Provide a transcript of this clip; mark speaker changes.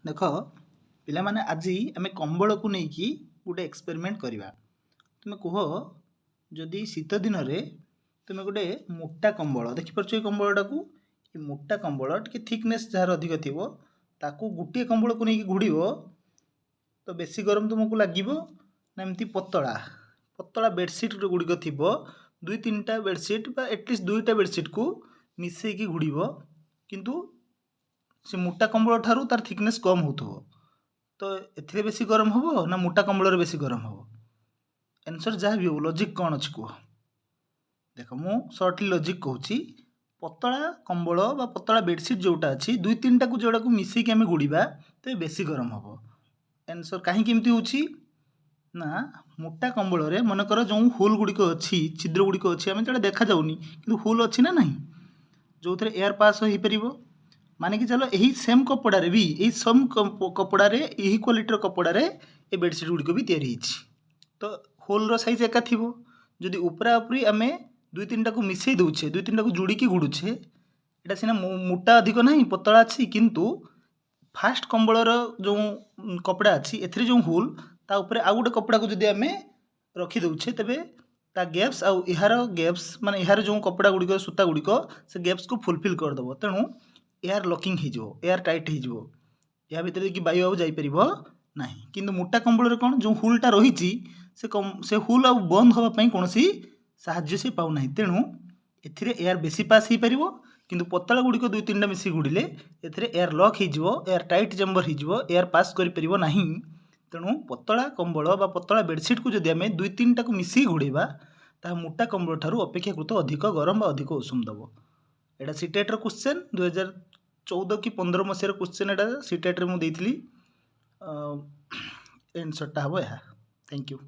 Speaker 1: देख पिलामाने आज आम कंबल को लेकिन गोटे एक्सपेरिमेंट करवा। तुम कह जदि शीत दिन में तुम गोटे मोटा कंबल देखिपार ये कंबलटा को मोटा कंबल टी थिकनेस जार अधिक थी गोटे कंबल को लेकिन घोड़ तो बेसी गरम तुमको लगे ना एमती पतला पतला बेडसीट गुड़िक थी दुई तीन टा बेडसीट एटलिस्ट दुईटा बेडसीट को मिसेक घोड़ किंतु से मोटा कंबल ठारू तार थिकनेस कम हो तो ए बेसी गरम हम ना मोटा कंबल बेसी गरम हम आंसर जहाँ भी हो लॉजिक कौन अच्छी कह देख मु सर्टली लॉजिक कहूँ पतला कंबल बा पतला बेडसीट जोटा अच्छी दुई तीन टा जोड़ा को मिसेक आम गुड़ा तो बेसी गरम हम आंसर कहीं होची ना मोटा कंबल मनकर जो होल गुड़िक अच्छी छिद्र गुड़िक अच्छी आम जो देखा जाऊनी कि होल अच्छी ना नहीं जो थे एयर पास हो पार माने कि चलो यही सेम कपड़े भी यही सेम कपड़े यही क्वालिटर कपड़े ये बेडसीट गुड़िक भी तैयारी तो होल साइज एका थी जदि उपरा उपरी आम दुई तीन टा को मिसई दौचे दुई तीन टा को जोड़िकी गुड़ुचे यहाँ सीना मोटा अधिक ना पतला अच्छी किंतु फास्ट कंबलर जो कपड़ा अच्छी ए जो होल ता उपरे आउ गोटे कपड़ा को जदि आम रखी दौचे तेबे ता गैप्स आउ यार गैप्स माने यार जो कपड़ा गुड़िक सूता गुड़िक से गैप्स को फुलफिल करदेव तेणु एयर लॉकिंग हो एयर टाइट हो या भितर कि वायु आउ जापर ना किंतु मोटा कंबल कौन जो हुलटा रही से हुल आ बंद हाँपाई कौन साहाय्य से पाऊना तेणु एयर बेसी पास हो पार किंतु पतला गुड़िक दुई तीन टा मिसिक गुड़िले एयर लॉक हो एयर टाइट चेम्बर हो एयर पास कर तेणु पतला कंबल बा पतला बेडसीट को जब आम दुई तीन टा को मिसिक घोड़ेबा ता मोटा कंबल ठारू अपेक्षाकृत अधिक गरम अधिक उषुम दब एटा सीटेट क्वेश्चन 2014 कि 15 मसीहार क्वेश्चन एटा सीटेट रे मुझे आंसरटा हम यह। Thank you.